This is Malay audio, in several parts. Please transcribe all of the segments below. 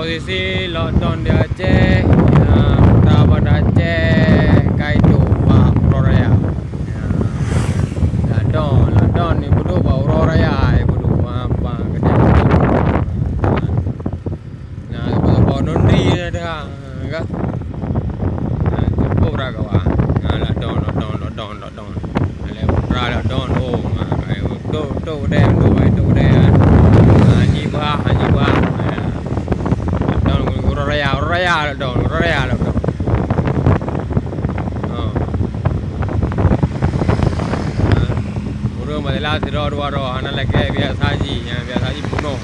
posisi lockdown di Aceh, Taban Aceh, Kaido, Pak Uroraya. Lockdown ni bodoh Pak Uroraya, bodoh apa kedai. Nah, kalau nondri ada enggak? Cukup berapa wah? Lockdown. Ada lockdown oh, tu deh. Haji bah. Uroraya lockdown. Urung madalah dua anak lagi biasa haji penuh.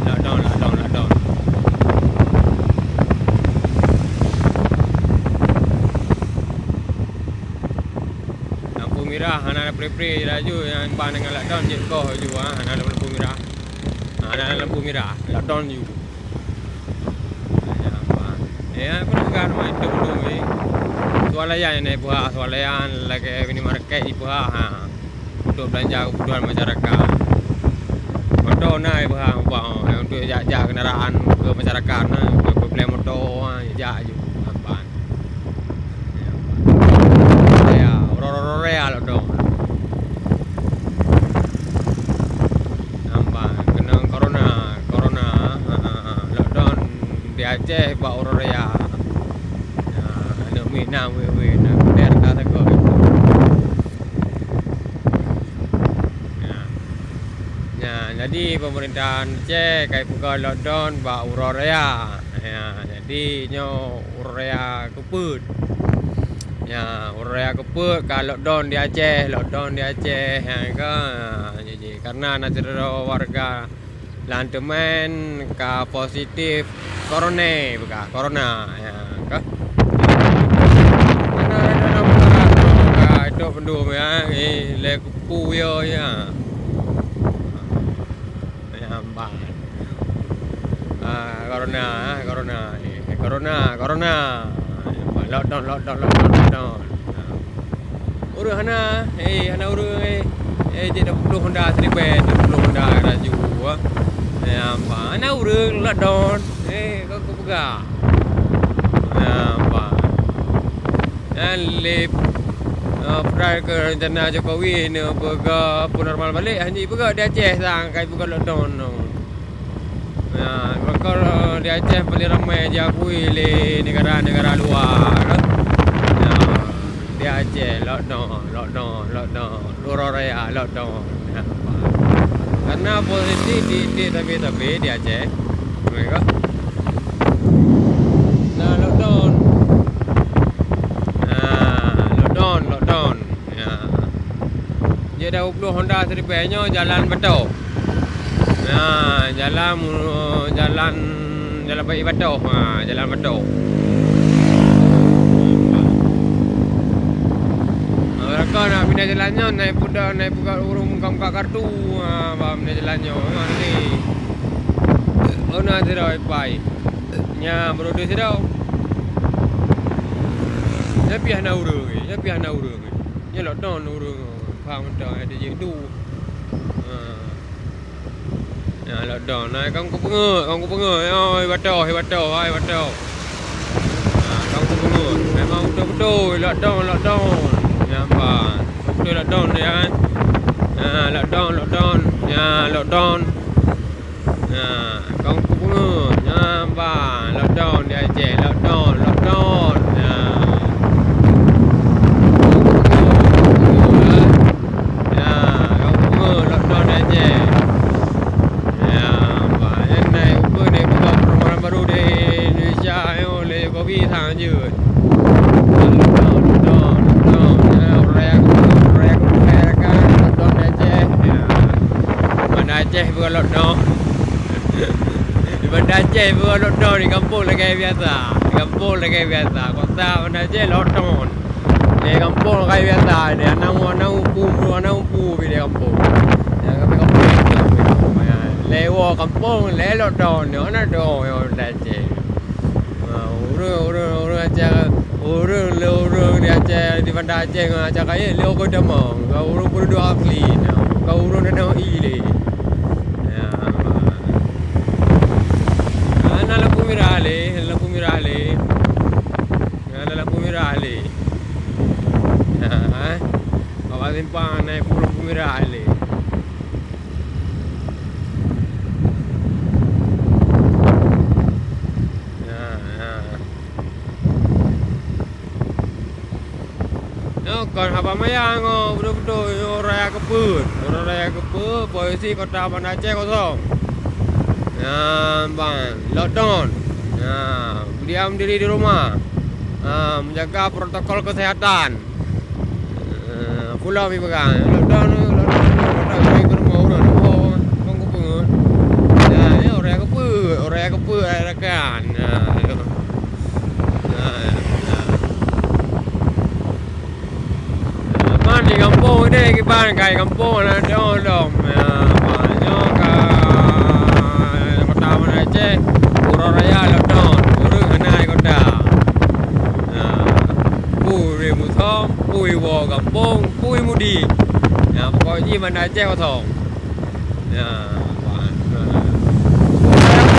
Lockdown. Lampu merah, anak pre laju yang ban dengan lockdown je kau juga, anak lampu merah. Anak lampu merah, lockdown juga. Ya, perlukan itu dulu ni. Swalayan ni buah, swalayan lagi minimarket di buah. Untuk belanja kebutuhan masyarakat. Motor naik buah untuk jak kenderaan ke masyarakat ke plan motor jak je amban. Ya, Uroraya lockdown. Amban kena corona lockdown di Aceh Pak Uroraya. Nak minang we nak der kata kau. Jadi pemerintahan Aceh kai buka lockdown Pak Uroraya. Jadi nyo Uroraya keput. Uroraya keput kalau lockdown di Aceh jadi karena nanti warga lantemen ka positif corona ka itu pendum ya le kupu yo ya ambang corona lockdown urang hana urang je dah 10 Honda Tribet 10 Honda raju ambang hana urang lockdown kau pegang ambang le Pradal ke rencana Jokowi ni berga normal balik hanya berga di Aceh sang kai bukan lockdown no. Kalau di Aceh paling ramai diakui le negara-negara luar kan. Di Aceh lockdown. Uroraya lockdown. Karena posisi di tapi di Aceh mereka lockdown. Dia dah 20 Honda Tribetnya jalan betul. Jalan baik betul. Jalan betul. Mereka nak pindah jalannya naik buka urung buka kartu. Pindah jalannya ni. Ona dah pai. Nya brodus dah. Nya piah na urung. Nya lockdown urung. Faham tak ada je tu. Lockdown kau pengut. Oi batal. Kau pengut. Memang betul lockdown. Nampak. Betul lockdown dia kan. Lockdown. Kau pengut. Nampak. Lockdown dia Aceh. Lockdown. Jokowi thang dữ. Aceh bukan lockdown. Di Banda Aceh bukan lockdown, di kampung lagi biasa. Kota Banda Aceh lockdown. Di kampung lagi biasa. Di anak umpu di kampung. Kami kampung. Lewa kampung le lockdown. Di mana dong Banda Aceh. Urang Aceh, urang di Aceh di Banda Aceh Aceh kaya leo ko demang. Urang pun dua clean. kau urun ada ile. Ya. Ana lampu merah le. Ya, lampu merah le. Ha. Awak simpang naik lampu merah le. Còn Haba Mayang betul-betul raya keput polisi kota Banda Aceh kosong. Bang lockdown. Diam diri di rumah. Menjaga protokol kesehatan. Pulau pegang lockdown kami ke rumah orang tunggu pengut. Ya raya keput rakan. Di kampung ni kita kai kampung lah jom banyak kota Banda Aceh Pura Raya lockdown urung hanai kota pui muthom pui wo kampung pui mudi pokoknya Banda Aceh kosong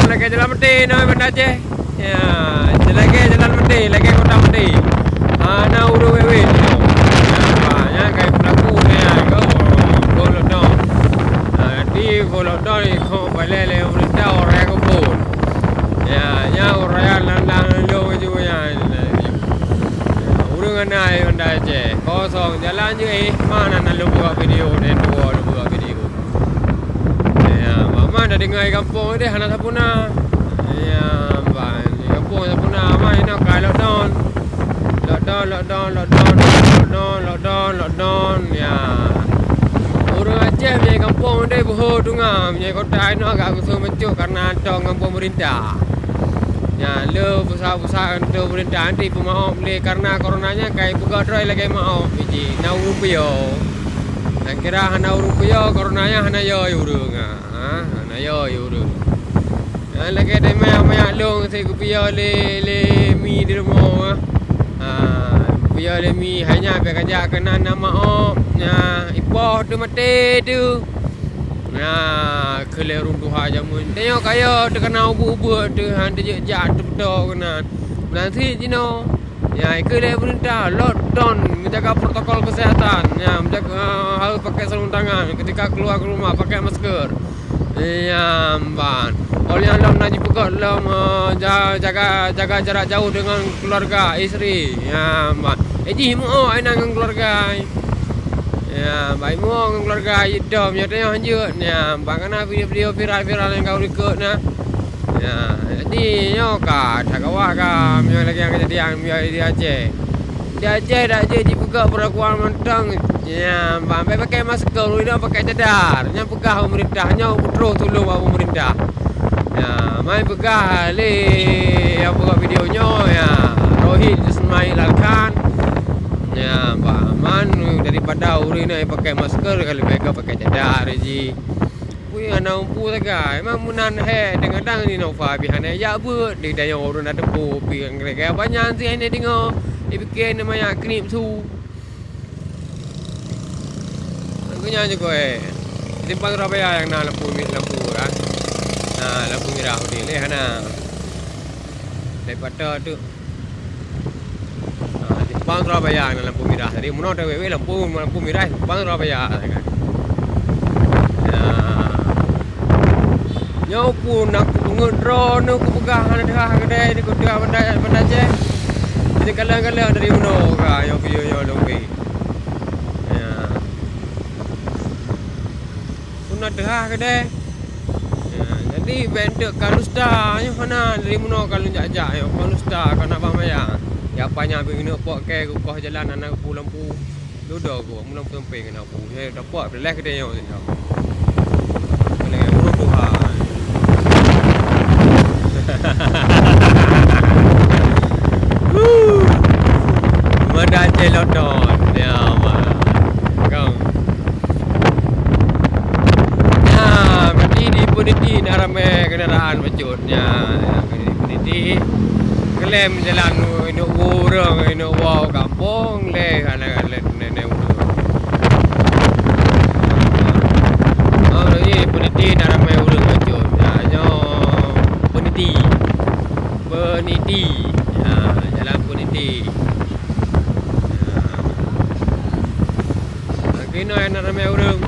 lagi jalan mati noi Banda Aceh jalan mati lagi kota mati ana urung wewe kayak pelaku ni go lockdown. Di go lockdown ni kau balik le pemerintah orang yang kebun. Ya orang lang lo je ya. Urang anai Banda Aceh kosong jalan je mana nak lu buat video dan lu buat video. Ya, mama dah dengar kampung dia hana sapuna. Ya, bang, kampung sapuna mai nak kai lockdown. Lockdown ya. Orang Aceh punya kampung dia bohong tungam. Punya kota ini agak kusut mencuk karena ada kampung pemerintah. Ya, le pusat-pusat untuk pemerintah nanti pemaaf boleh karena coronanya kayak buka dry lagi maaf biji. Nau rupiah. Dan kira hana rupiah coronanya hana yo urung. Hana yo urung. Lagi ada maya long saya rupiah le mi di rumah. Biar lemi hanya bekerja kena nama ya ipoh tu mati tu kelerung tu hajamun tengok kaya tu kena ubu-ubu tu han dia jat tu betul kena nanti jino ya ikut pemerintah lockdown menjaga protokol kesehatan ya menjaga harus pakai sarung tangan ketika keluar ke rumah pakai masker ya ban oleh alam nak dibuka dalam jaga jarak jauh dengan keluarga isteri ya ban ji mo ai nang dengan keluarga ya baik mo dengan keluarga idom ya tengok hanje ya ban kana video viral yang kau ikut nah ya jadi yo ka thakawa ka mio lagi yang kejadian mio di Aceh dah je dibuka perlakuan mentang ya ban pakai masker lu dah pakai cadar nya pegah pemerintahnya terus tolong pemerintah ya mai pegah le yang buat videonya ya Rohit Ismail Khan ya man daripada uri ni pakai masker kalau mereka pakai cadar ji pui ana umpu saga memang munan he dengan dang ni Nova bihane ya bu di dayo urun ada bu pi mereka banyak sih ini tengok dibikin namanya knip su angkunya juga Simpang Surabaya yang nak lampu kan lampu merah ni leh hana daripada tu Simpang Surabaya yang lampu merah tadi muno ada wewe lampu merah Simpang Surabaya kan nyau pun nak ngedron aku pegang ada kedai di kota Banda Aceh jadi kalang-kalang dari muno ka yang video longwe ya pun ada kedai jadi bentuk kalusta yang mana dari muno kalau jajak yang kalusta kana Bamaya ya apanya begini pok ke kau jalan anak lampu duduk gua lampu tempeng nak aku saya dapat belah kedai yang ni kalau urut Tuhan Banda Aceh lockdown ya kau berarti di Puniti nak ramai kenderaan bacutnya Puniti klaim jalan nak urang nak wow kampung leh anak nenek Pinoy anak ramai orang. Ko.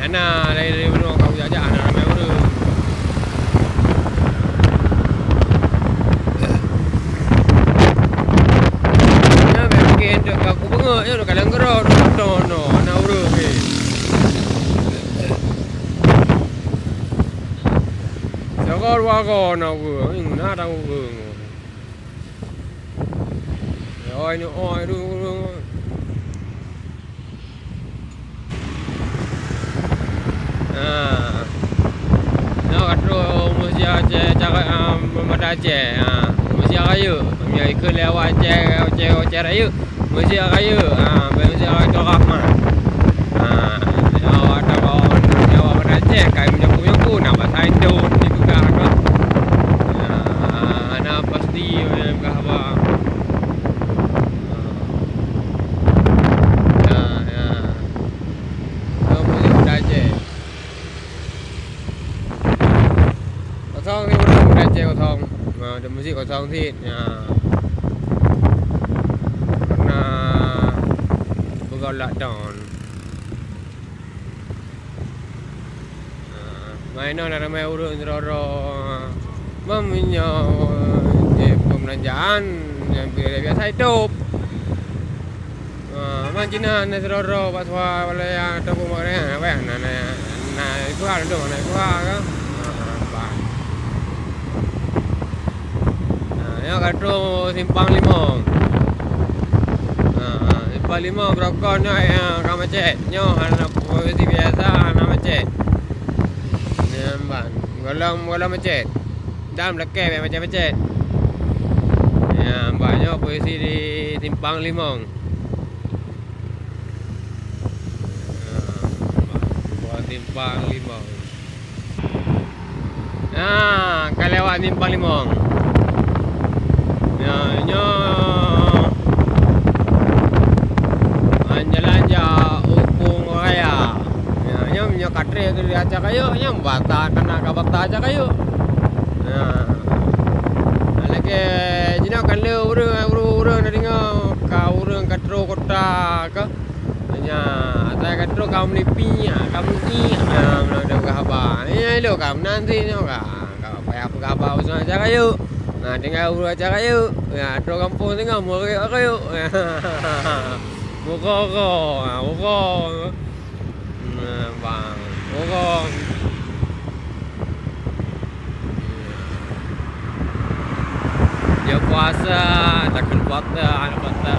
Anak dari rumah kau aja anak ramai orang. Ya mungkin aku bengak je kadang gerak no anak orang ni. Jaga warga nak orang, ini nak tahu orang. Oi ni oi tu. Nak kata mesti aje cara memada aje. Mesti raya. Dia ikut lewat aje raya. Mesti raya. Mesti raya tu rahmat. Ada orang Jawa pada aje kai menyapu nak pasal itu juga tu. Ana pasti apa. Kosong ni udah cek kosong. Ada musik kosong sih. Karena bergolak down. Mainan ada ramai urut roro. Maminya pembelanjaan yang biasa hidup. Macam ni roro paswa walaya atau pemorang apa nah itu ada tu mana itu kan. Ya kata simpang limau. Simpang limau berokoknya kau macet. Nyo anak polisi biasa anak macet. Nampak. Golong macet. Dalam lekeh macet. Ya banyak polisi di simpang limau. Buat simpang limau. Kalau lewat simpang limau. Nyo anja upung raya. Nyo katre ke aja kayo, nyo bata kena ka bata aja kayo. Lagi jina kan le urang nadinga ka urang katro kota ka. Nya ata katro kaum lipi, kaum ni menang dah kahaba. Lo kaum nanti nyo ka payah kahaba usah aja kayo. Nah, tinggal urut aja kayu. Ya, tu kampung tinggal murid kayu. Muka. Bang. Muka. Dia puasa, takkan puasa, anak puasa.